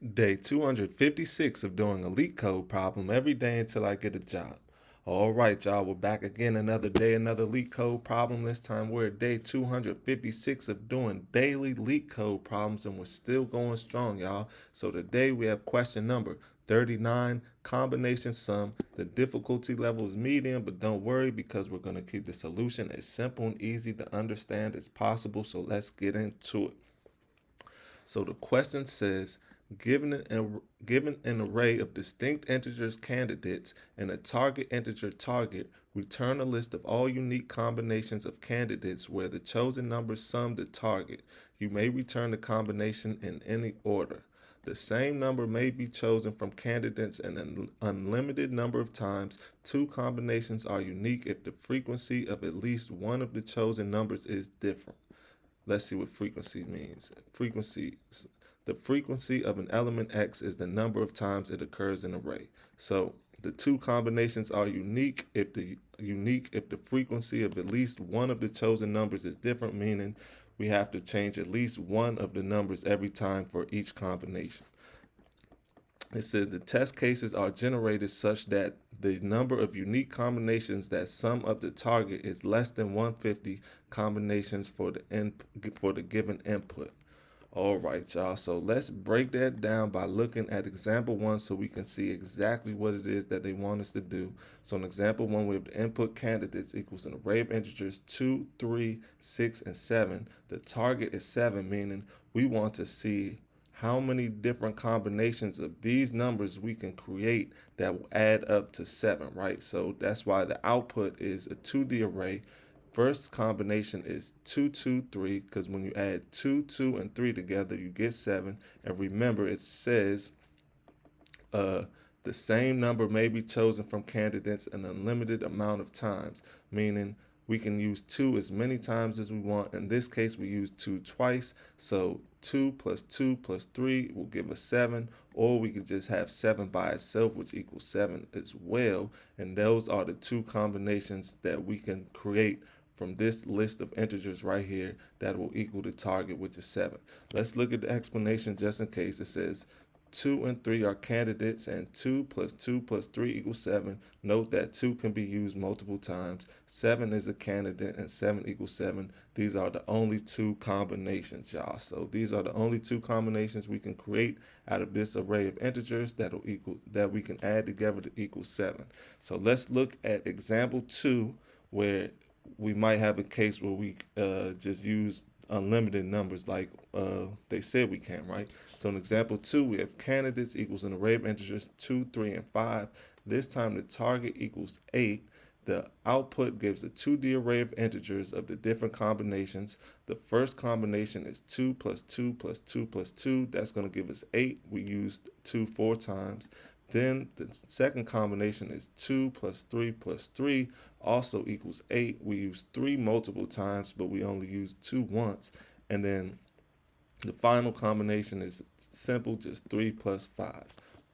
Day 256 of doing a LeetCode problem every day until I get a job. All right, y'all, we're back again another day, another LeetCode problem. This time we're at day 256 of doing daily LeetCode problems, and we're still going strong, y'all. So today we have question number 39, combination sum. The difficulty level is medium, but don't worry because we're going to keep the solution as simple and easy to understand as possible. So let's get into it. So the question says, given an array of distinct integers candidates and a target integer target, return a list of all unique combinations of candidates where the chosen numbers sum the target. You may return the combination in any order. The same number may be chosen from candidates an unlimited number of times. Two combinations are unique if the frequency of at least one of the chosen numbers is different. Let's see what frequency means. The frequency of an element X is the number of times it occurs in an array. So the two combinations are unique if the frequency of at least one of the chosen numbers is different, meaning we have to change at least one of the numbers every time for each combination. It says the test cases are generated such that the number of unique combinations that sum up the target is less than 150 combinations for the given input. All right, y'all. So let's break that down by looking at example one so we can see exactly what it is that they want us to do. So in example one, we have the input candidates equals an array of integers 2, 3, 6, and 7. The target is 7, meaning we want to see how many different combinations of these numbers we can create that will add up to 7, right? So that's why the output is a 2D array. First combination is 2, 2, 3, because when you add 2, 2, and 3 together, you get 7. And remember, it says uh, the same number may be chosen from candidates an unlimited amount of times, meaning we can use 2 as many times as we want. In this case, we use 2 twice, so 2 plus 2 plus 3 will give us 7, or we could just have 7 by itself, which equals 7 as well. And those are the two combinations that we can create from this list of integers right here that will equal the target, which is 7. Let's look at the explanation just in case. It says 2 and 3 are candidates, and 2 plus 2 plus 3 equals 7. Note that 2 can be used multiple times. 7 is a candidate, and 7 equals 7. These are the only two combinations, y'all. So these are the only two combinations we can create out of this array of integers that we can add together to equal 7. So let's look at example 2, where we might have a case where we just use unlimited numbers like they said we can, right? So in example 2, we have candidates equals an array of integers 2, 3, and 5. This time the target equals 8. The output gives a 2D array of integers of the different combinations. The first combination is 2 plus 2 plus 2 plus 2. That's going to give us 8. We used 2 4 times. Then the second combination is 2 plus 3 plus 3, also equals 8. We use 3 multiple times, but we only use 2 once. And then the final combination is simple, just 3 plus 5.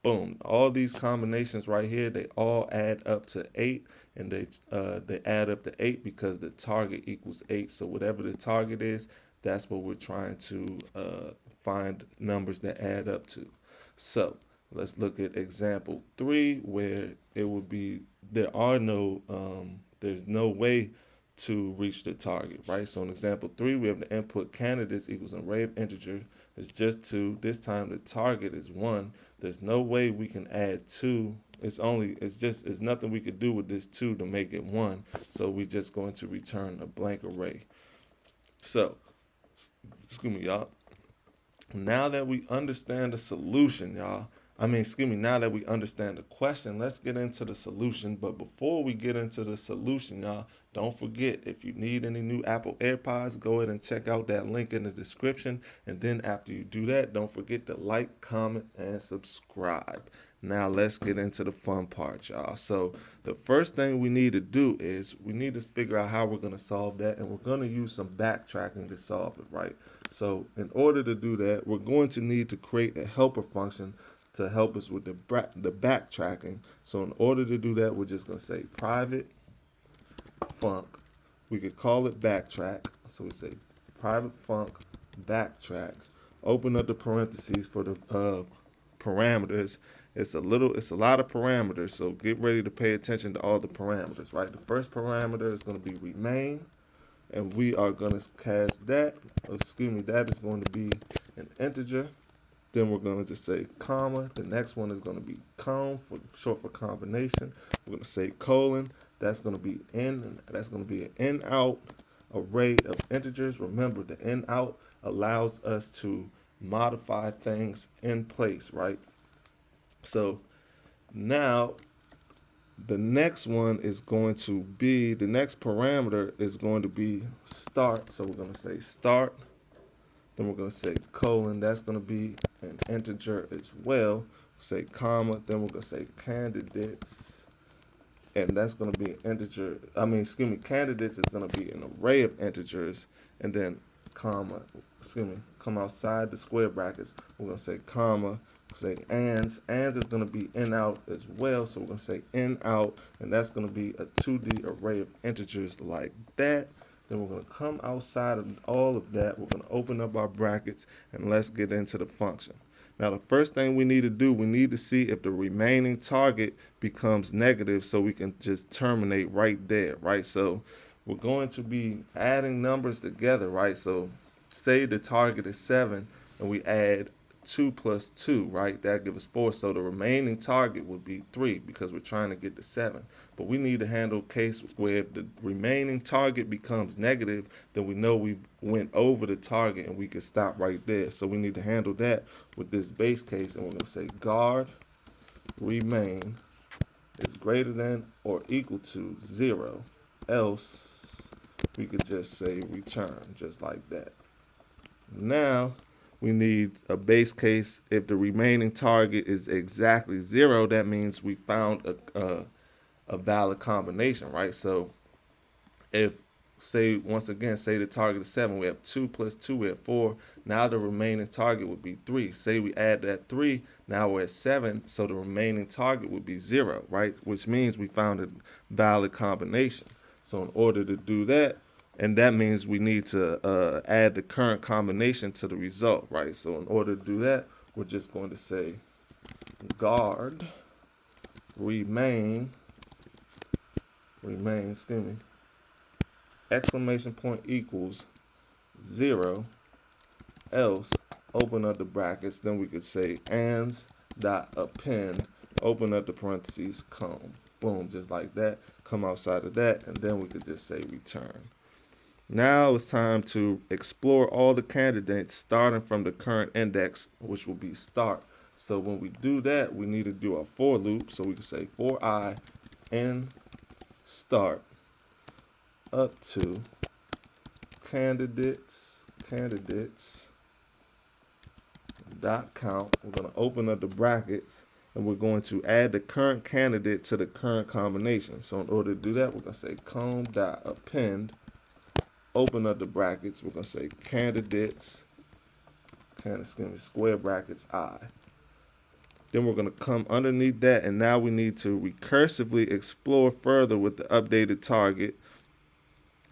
Boom. All these combinations right here, they all add up to 8, and they add up to 8 because the target equals 8. So whatever the target is, that's what we're trying to find numbers that add up to. So let's look at example 3, where it would be there's no way to reach the target, right? So in example 3, we have the input candidates equals an array of integers. It's just 2. This time the target is 1. There's no way we can add 2. It's nothing we could do with this 2 to make it 1. So we're just going to return a blank array. So, excuse me, y'all. Now that we understand the solution, now that we understand the question, let's get into the solution. But before we get into the solution, y'all, don't forget, if you need any new Apple AirPods, go ahead and check out that link in the description. And then after you do that, don't forget to like, comment, and subscribe. Now let's get into the fun part, y'all. So the first thing we need to do is we need to figure out how we're going to solve that, and we're going to use some backtracking to solve it, right? So in order to do that, we're going to need to create a helper function to help us with the backtracking. So in order to do that, we're just going to say private func. We could call it backtrack. So we say private func backtrack. Open up the parentheses for the parameters. It's a lot of parameters, so get ready to pay attention to all the parameters, right? The first parameter is going to be remain, and we are going to cast that, that is going to be an integer. Then we're going to just say comma. The next one is going to be com, short for combination. We're going to say colon. That's going to be in. That's going to be an in out array of integers. Remember, the in out allows us to modify things in place, right? So now the next one is going to be, the next parameter is going to be start. So we're going to say start. Then we're going to say colon. That's going to be an integer as well. Say comma. Then we're going to say candidates. And that's going to be an integer. Candidates is going to be an array of integers. And then comma, come outside the square brackets. We're going to say comma. Say ands. Ands is going to be in out as well. So we're going to say in out. And that's going to be a 2D array of integers like that. Then we're going to come outside of all of that. We're going to open up our brackets, and let's get into the function. Now, the first thing we need to do, we need to see if the remaining target becomes negative so we can just terminate right there, right? So we're going to be adding numbers together, right? So say the target is 7, and we add 2 plus 2, right? That gives us 4. So the remaining target would be 3 because we're trying to get to 7. But we need to handle a case where if the remaining target becomes negative, then we know we went over the target and we can stop right there. So we need to handle that with this base case, and we're going to say guard remain is greater than or equal to 0. Else we could just say return, just like that. Now we need a base case. If the remaining target is exactly 0, that means we found a valid combination, right? So if, once again, say the target is 7, we have 2 plus 2, we have 4. Now the remaining target would be 3. Say we add that 3, now we're at 7, so the remaining target would be 0, right? Which means we found a valid combination. So in order to do that, and that means we need to add the current combination to the result, right? So in order to do that, we're just going to say guard remain, exclamation point equals 0, else, open up the brackets. Then we could say ands dot append, open up the parentheses, comb. Boom, just like that. Come outside of that, and then we could just say return. Now it's time to explore all the candidates starting from the current index, which will be start. So when we do that, we need to do a for loop. So we can say for I in start up to candidates dot count. We're going to open up the brackets, and we're going to add the current candidate to the current combination. So in order to do that, we're going to say comb dot append, open up the brackets. We're going to say candidates, square brackets I. Then we're going to come underneath that, and now we need to recursively explore further with the updated target.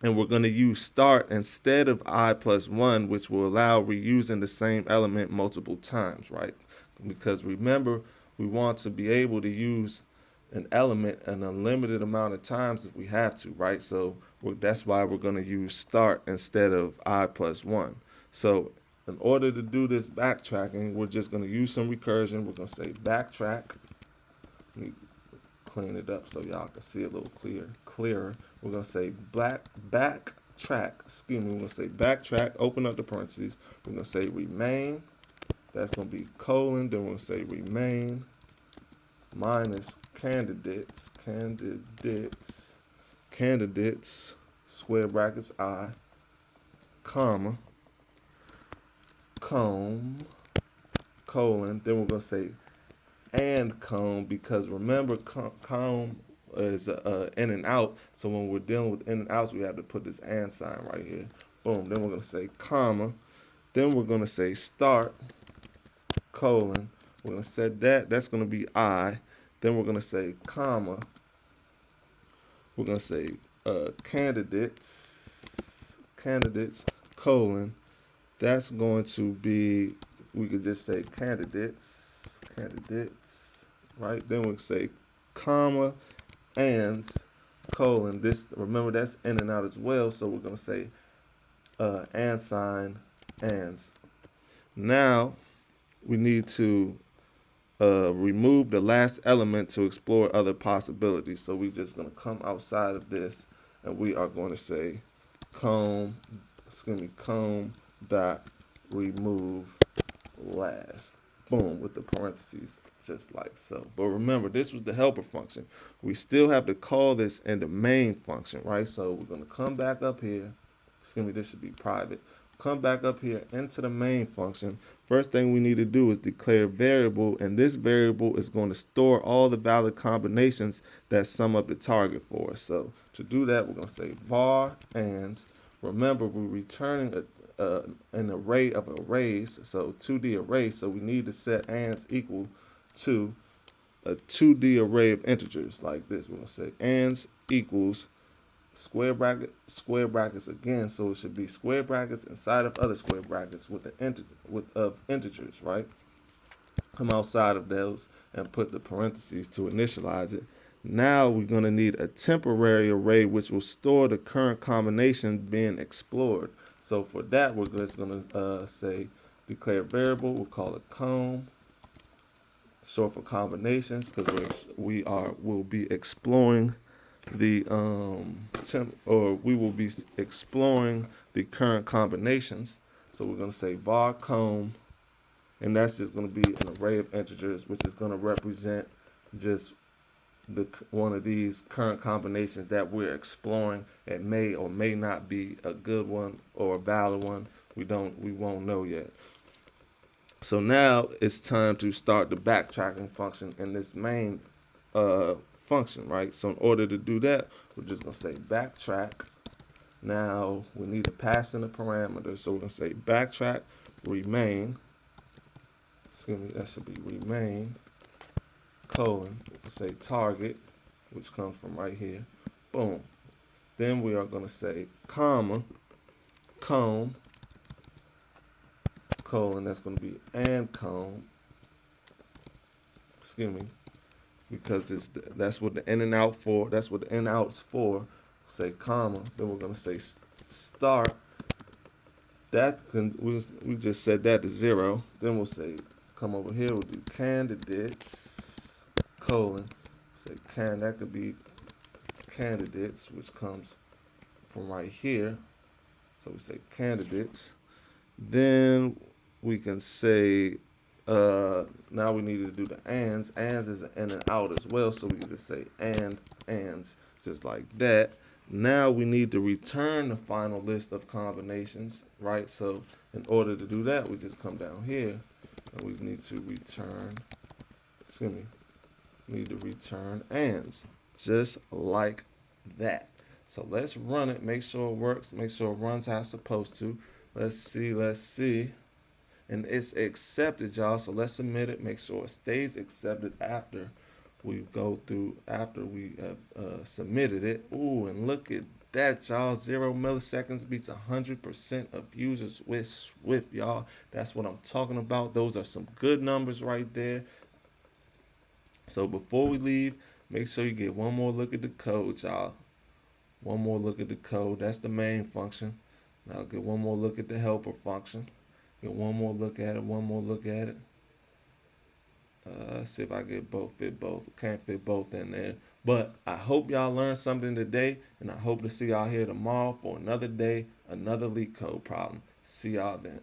And we're going to use start instead of I plus 1, which will allow reusing the same element multiple times, right? Because remember, we want to be able to use an element an unlimited amount of times if we have to, right? So that's why we're going to use start instead of I plus 1. So in order to do this backtracking, we're just going to use some recursion. We're going to say backtrack. Let me clean it up so y'all can see a little clearer. We're going to say backtrack. We're going to say backtrack, open up the parentheses. We're going to say remain. That's going to be colon. Then we're going to say remain minus candidates, square brackets I, comma, comb, colon. Then we're going to say and comb, because remember comb is in and out. So when we're dealing with in and outs, we have to put this and sign right here. Boom. Then we're going to say comma. Then we're going to say start, colon. We're going to set that. That's going to be I. Then we're going to say comma. We're going to say candidates, colon. That's going to be, we could just say candidates, candidates, right? Then we say comma, ands, colon. This, remember, that's in and out as well, so we're gonna say and sign, ands. Now we need to remove the last element to explore other possibilities. So we're just going to come outside of this, and we are going to say comb dot remove last. Boom, with the parentheses, just like so. But remember, this was the helper function. We still have to call this in the main function, right? So we're going to come back up here. This should be private. Come back up here into the main function. First thing we need to do is declare variable, and this variable is going to store all the valid combinations that sum up the target for us. So to do that, we're going to say var ands. Remember, we're returning an array of arrays, so 2D array, so we need to set ands equal to a 2D array of integers like this. We're going to say ands equals square brackets again, so it should be square brackets inside of other square brackets with of integers, right? Come outside of those and put the parentheses to initialize it. Now we're going to need a temporary array which will store the current combination being explored. So for that, we're just going to say declare variable. We'll call it comb, short for combinations, because we'll be exploring the we will be exploring the current combinations. So we're going to say var comb, and that's just going to be an array of integers, which is going to represent just one of these current combinations that we're exploring. It may or may not be a good one or a valid one. We won't know yet. So now it's time to start the backtracking function in this main function, right? So in order to do that, we're just going to say backtrack. Now we need to pass in a parameter, so we're going to say backtrack remain. Excuse me, that should be remain colon, say target, which comes from right here. Boom. Then we are going to say comma comb colon, that's going to be and comb. Excuse me, because that's what the in and out for. That's what the in and out's for. Say comma. Then we're gonna say start. We just set that to 0. Then we'll say come over here. We'll do candidates colon. Say that could be candidates, which comes from right here. So we say candidates. Then we can say now we need to do the ands. Ands is an in and out as well, so we can just say ands, just like that. Now we need to return the final list of combinations, right? So in order to do that, we just come down here and we need to return, ands, just like that. So let's run it, make sure it works, make sure it runs how it's supposed to. Let's see. And it's accepted, y'all. So let's submit it. Make sure it stays accepted after we submitted it. Ooh, and look at that, y'all. 0 milliseconds beats 100% of users with Swift, y'all. That's what I'm talking about. Those are some good numbers right there. So before we leave, make sure you get one more look at the code, y'all. One more look at the code. That's the main function. Now get one more look at the helper function. Get one more look at it. See if I get fit both. Can't fit both in there. But I hope y'all learned something today, and I hope to see y'all here tomorrow for another day, another LeetCode problem. See y'all then.